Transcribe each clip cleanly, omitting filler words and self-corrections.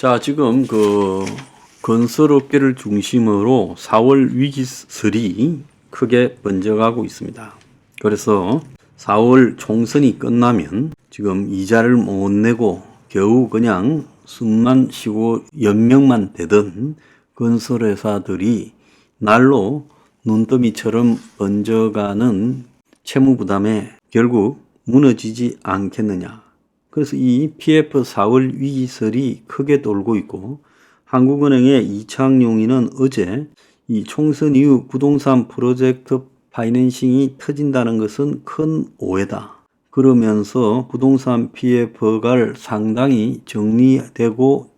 자, 지금 건설업계를 중심으로 4월 위기설이 크게 번져가고 있습니다. 그래서 4월 총선이 끝나면 지금 이자를 못 내고 겨우 그냥 숨만 쉬고 연명만 되던 건설회사들이 날로 눈더미처럼 번져가는 채무 부담에 결국 무너지지 않겠느냐. 그래서 이 PF 4월 위기설이 크게 돌고 있고, 한국은행의 이창용이는 어제 이 총선 이후 부동산 프로젝트 파이낸싱이 터진다는 것은 큰 오해다. 그러면서 부동산 PF가 상당히 정리되고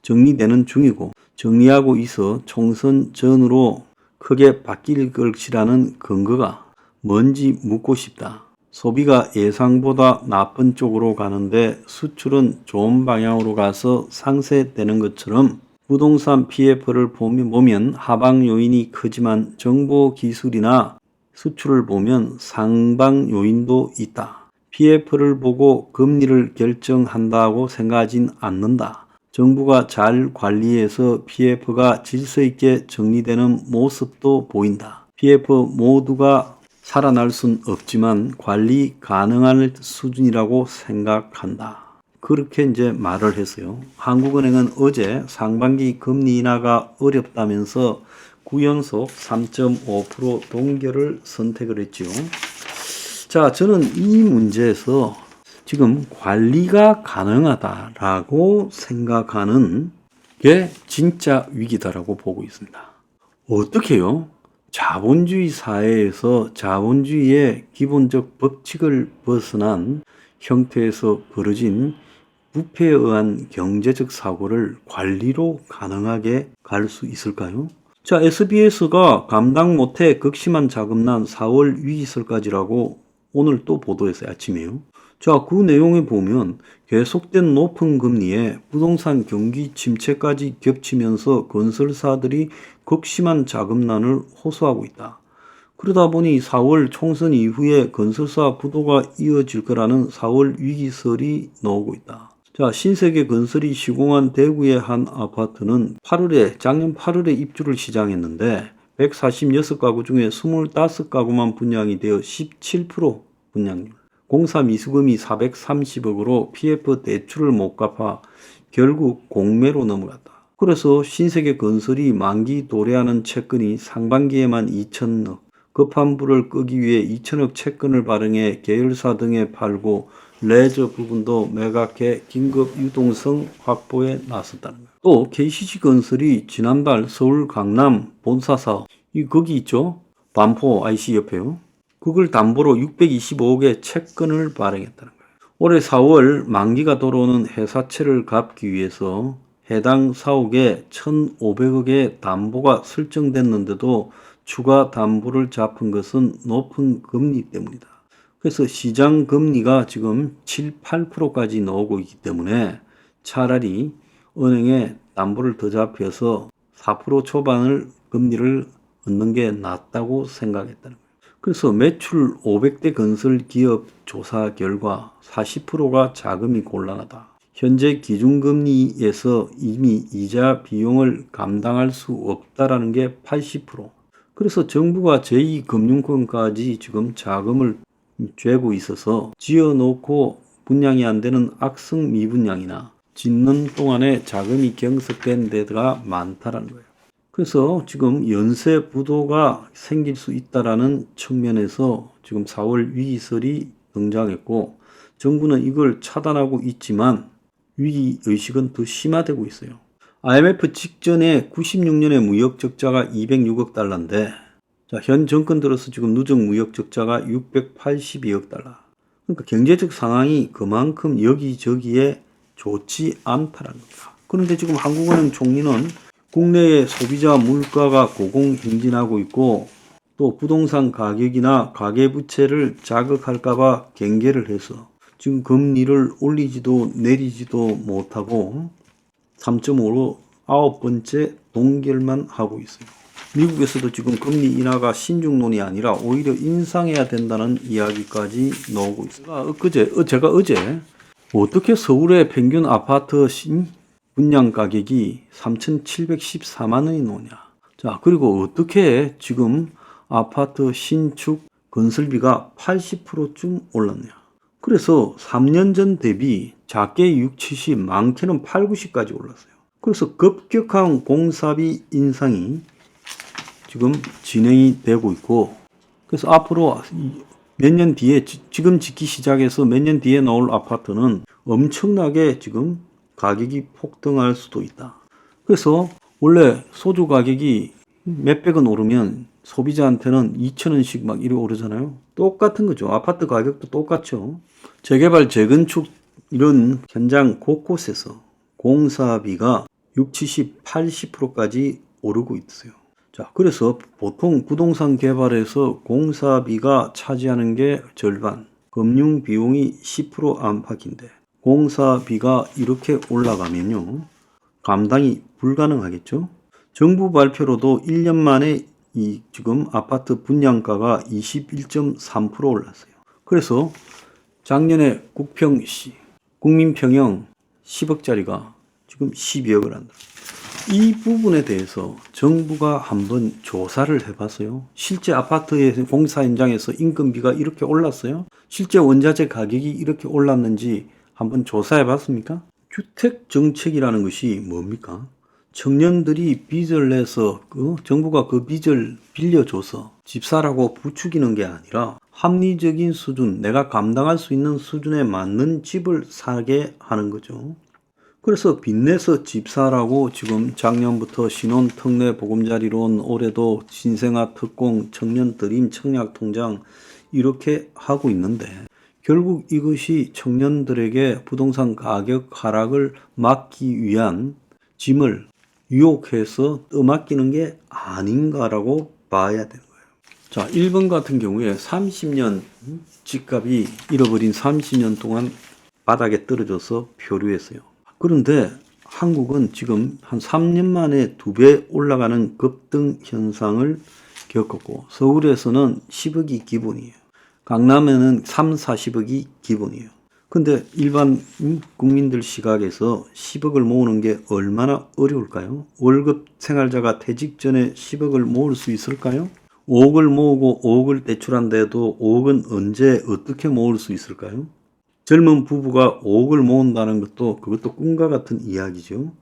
정리되는 중이고, 정리하고 있어 총선 전으로 크게 바뀔 것이라는 근거가 뭔지 묻고 싶다. 소비가 예상보다 나쁜 쪽으로 가는데 수출은 좋은 방향으로 가서 상쇄되는 것처럼 부동산 PF를 보면 하방 요인이 크지만 정보 기술이나 수출을 보면 상방 요인도 있다. PF를 보고 금리를 결정한다고 생각하진 않는다. 정부가 잘 관리해서 PF가 질서 있게 정리되는 모습도 보인다. PF 모두가 살아날 순 없지만 관리 가능한 수준이라고 생각한다. 그렇게 이제 말을 했어요. 한국은행은 어제 상반기 금리 인하가 어렵다면서 9연속 3.5% 동결을 선택을 했죠. 자, 저는 이 문제에서 지금 관리가 가능하다라고 생각하는 게 진짜 위기다라고 보고 있습니다. 어떻게요? 자본주의 사회에서 자본주의의 기본적 법칙을 벗어난 형태에서 벌어진 부패에 의한 경제적 사고를 관리로 가능하게 갈 수 있을까요? 자, SBS가 감당 못해 극심한 자금난 4월 위기설까지라고 오늘 또 보도했어요. 아침에요. 자, 그 내용에 보면 계속된 높은 금리에 부동산 경기 침체까지 겹치면서 건설사들이 극심한 자금난을 호소하고 있다. 그러다 보니 4월 총선 이후에 건설사 부도가 이어질 거라는 4월 위기설이 나오고 있다. 자, 신세계 건설이 시공한 대구의 한 아파트는 작년 8월에 입주를 시작했는데 146가구 중에 25가구만 분양이 되어 17% 분양률. 공사 미수금이 430억으로 PF 대출을 못 갚아 결국 공매로 넘어갔다. 그래서 신세계 건설이 만기 도래하는 채권이 상반기에만 2천억, 급한 불을 끄기 위해 2천억 채권을 발행해 계열사 등에 팔고 레저 부분도 매각해 긴급 유동성 확보에 나섰다는 거예요. 또 KCC 건설이 지난달 서울 강남 본사 사업, 거기 있죠? 반포 IC 옆에요. 그걸 담보로 625억의 채권을 발행했다는 거예요. 올해 4월 만기가 들어오는 회사채를 갚기 위해서 해당 사옥에 1,500억의 담보가 설정됐는데도 추가 담보를 잡은 것은 높은 금리 때문이다. 그래서 시장 금리가 지금 7, 8%까지 나오고 있기 때문에 차라리 은행에 담보를 더 잡혀서 4% 초반을 금리를 얻는 게 낫다고 생각했다는 거예요. 그래서 매출 500대 건설 기업 조사 결과 40%가 자금이 곤란하다. 현재 기준금리에서 이미 이자 비용을 감당할 수 없다라는 게 80%. 그래서 정부가 제2금융권까지 지금 자금을 쬐고 있어서 지어놓고 분양이 안 되는 악성 미분양이나 짓는 동안에 자금이 경색된 데가 많다라는 거예요. 그래서 지금 연쇄 부도가 생길 수 있다라는 측면에서 지금 4월 위기설이 등장했고, 정부는 이걸 차단하고 있지만 위기의식은 더 심화되고 있어요. IMF 직전에 96년에 무역 적자가 206억 달러인데, 자, 현 정권 들어서 지금 누적 무역 적자가 682억 달러. 그러니까 경제적 상황이 그만큼 여기저기에 좋지 않다라는 겁니다. 그런데 지금 한국은행 총리는 국내의 소비자 물가가 고공행진하고 있고, 또 부동산 가격이나 가계부채를 자극할까봐 경계를 해서 지금 금리를 올리지도 내리지도 못하고 3.5로 9번째 동결만 하고 있어요. 미국에서도 지금 금리 인하가 신중론이 아니라 오히려 인상해야 된다는 이야기까지 나오고 있어요. 제가 어제 어떻게 서울의 평균 아파트 분양 가격이 3,714만 원이 나오냐. 자, 그리고 어떻게 지금 아파트 신축 건설비가 80%쯤 올랐냐. 그래서 3년 전 대비 작게 6, 70, 많게는 8, 90까지 올랐어요. 그래서 급격한 공사비 인상이 지금 진행이 되고 있고, 그래서 앞으로 몇 년 뒤에, 지금 짓기 시작해서 몇 년 뒤에 나올 아파트는 엄청나게 지금 가격이 폭등할 수도 있다. 그래서 원래 소주 가격이 몇백원 오르면 소비자한테는 2,000원씩 막 이렇게 오르잖아요. 똑같은 거죠. 아파트 가격도 똑같죠. 재개발, 재건축 이런 현장 곳곳에서 공사비가 60, 70, 80%까지 오르고 있어요. 자, 그래서 보통 부동산 개발에서 공사비가 차지하는 게 절반, 금융 비용이 10% 안팎인데 공사비가 이렇게 올라가면요, 감당이 불가능하겠죠. 정부 발표로도 1년 만에 이 지금 아파트 분양가가 21.3% 올랐어요. 그래서 작년에 국민평형 10억짜리가 지금 12억을 한다. 이 부분에 대해서 정부가 한번 조사를 해봤어요. 실제 아파트의 공사 현장에서 인건비가 이렇게 올랐어요? 실제 원자재 가격이 이렇게 올랐는지 한번 조사해 봤습니까? 주택 정책이라는 것이 뭡니까? 청년들이 빚을 내서 정부가 그 빚을 빌려줘서 집 사라고 부추기는 게 아니라 합리적인 수준, 내가 감당할 수 있는 수준에 맞는 집을 사게 하는 거죠. 그래서 빚내서 집 사라고 지금 작년부터 신혼 특례 보금자리론, 올해도 신생아 특공, 청년 드림 청약 통장 이렇게 하고 있는데, 결국 이것이 청년들에게 부동산 가격 하락을 막기 위한 짐을 유혹해서 떠맡기는 게 아닌가라고 봐야 되는 거예요. 자, 1번 같은 경우에 30년 집값이 잃어버린 30년 동안 바닥에 떨어져서 표류했어요. 그런데 한국은 지금 한 3년 만에 2배 올라가는 급등 현상을 겪었고, 서울에서는 10억이 기본이에요. 강남에는 3, 40억이 기본이에요. 근데 일반 국민들 시각에서 10억을 모으는 게 얼마나 어려울까요? 월급 생활자가 퇴직 전에 10억을 모을 수 있을까요? 5억을 모으고 5억을 대출한데도 5억은 언제 어떻게 모을 수 있을까요? 젊은 부부가 5억을 모은다는 것도 그것도 꿈과 같은 이야기죠.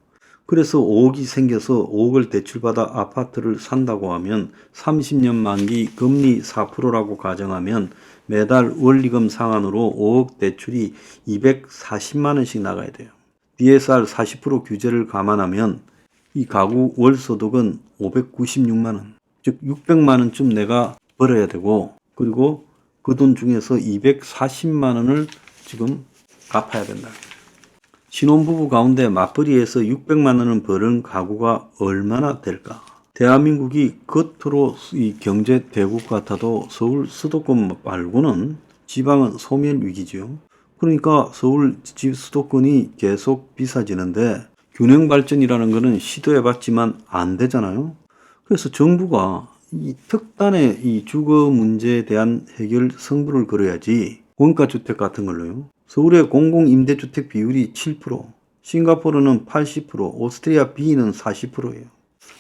그래서 5억이 생겨서 5억을 대출받아 아파트를 산다고 하면 30년 만기 금리 4%라고 가정하면 매달 원리금 상환으로 5억 대출이 240만 원씩 나가야 돼요. DSR 40% 규제를 감안하면 이 가구 월소득은 596만 원, 즉 600만 원쯤 내가 벌어야 되고, 그리고 그 돈 중에서 240만 원을 지금 갚아야 된다. 신혼부부 가운데 맞벌이에서 600만 원을 버는 가구가 얼마나 될까? 대한민국이 겉으로 이 경제 대국 같아도 서울 수도권 말고는 지방은 소멸 위기죠. 그러니까 서울 수도권이 계속 비싸지는데 균형 발전이라는 것은 시도해봤지만 안 되잖아요. 그래서 정부가 이 특단의 이 주거 문제에 대한 해결 승부를 걸어야지. 원가주택 같은 걸로요. 서울의 공공임대주택 비율이 7%, 싱가포르는 80%, 오스트리아 B는 40%예요.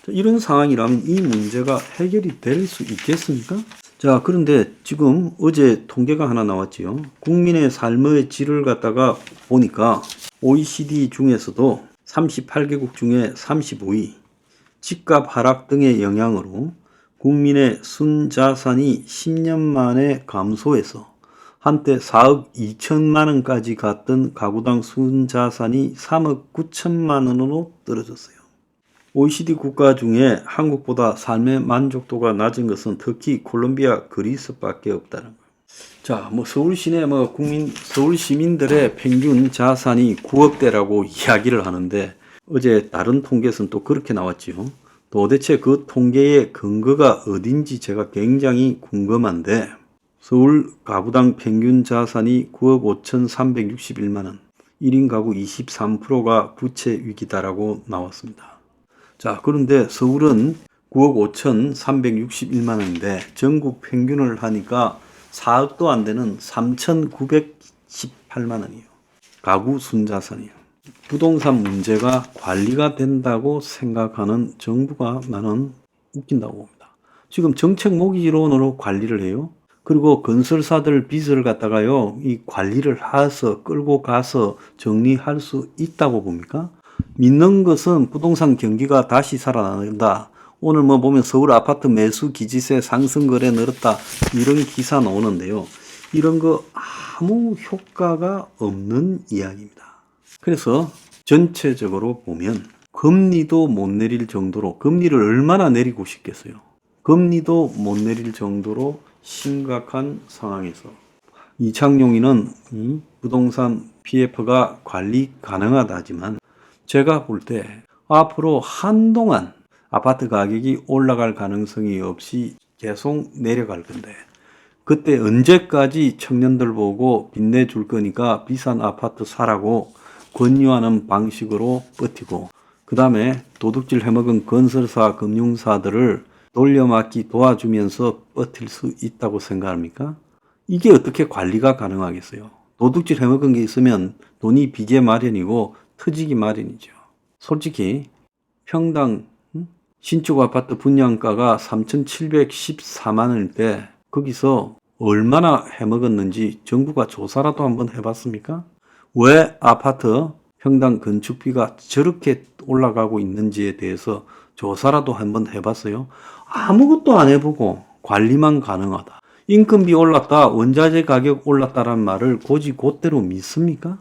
이런 상황이라면 이 문제가 해결이 될 수 있겠습니까? 자, 그런데 지금 어제 통계가 하나 나왔지요. 국민의 삶의 질을 갖다가 보니까 OECD 중에서도 38개국 중에 35위, 집값 하락 등의 영향으로 국민의 순자산이 10년 만에 감소해서 한때 4억 2천만 원까지 갔던 가구당 순자산이 3억 9천만 원으로 떨어졌어요. OECD 국가 중에 한국보다 삶의 만족도가 낮은 것은 특히 콜롬비아, 그리스밖에 없다는 거예요. 자, 서울 시내 서울 시민들의 평균 자산이 9억대라고 이야기를 하는데, 어제 다른 통계에서는 또 그렇게 나왔지요. 도대체 그 통계의 근거가 어딘지 제가 굉장히 궁금한데, 서울 가구당 평균 자산이 9억 5,361만 원, 1인 가구 23%가 부채 위기다라고 나왔습니다. 자, 그런데 서울은 9억 5,361만 원인데 전국 평균을 하니까 4억도 안 되는 3,918만 원이에요. 가구 순자산이에요. 부동산 문제가 관리가 된다고 생각하는 정부가 나는 웃긴다고 봅니다. 지금 정책 모기지론으로 관리를 해요. 그리고 건설사들 빚을 갖다가요, 이 관리를 해서 끌고 가서 정리할 수 있다고 봅니까? 믿는 것은 부동산 경기가 다시 살아난다. 오늘 뭐 보면 서울 아파트 매수 기지세 상승 거래 늘었다. 이런 기사 나오는데요. 이런 거 아무 효과가 없는 이야기입니다. 그래서 전체적으로 보면 금리도 못 내릴 정도로, 금리를 얼마나 내리고 싶겠어요. 금리도 못 내릴 정도로 심각한 상황에서 이창용이는 부동산 PF가 관리 가능하다지만 제가 볼 때 앞으로 한동안 아파트 가격이 올라갈 가능성이 없이 계속 내려갈 건데, 그때 언제까지 청년들 보고 빚내줄 거니까 비싼 아파트 사라고 권유하는 방식으로 버티고, 그 다음에 도둑질 해먹은 건설사, 금융사들을 돌려막기 도와주면서 버틸 수 있다고 생각합니까? 이게 어떻게 관리가 가능하겠어요? 도둑질 해먹은 게 있으면 돈이 비게 마련이고 터지기 마련이죠. 솔직히 평당 신축 아파트 분양가가 3,714만 원일 때 거기서 얼마나 해먹었는지 정부가 조사라도 한번 해봤습니까? 왜 아파트 평당 건축비가 저렇게 올라가고 있는지에 대해서 조사라도 한번 해봤어요? 아무것도 안 해보고 관리만 가능하다. 인건비 올랐다, 원자재 가격 올랐다란 말을 곧이곧대로 믿습니까?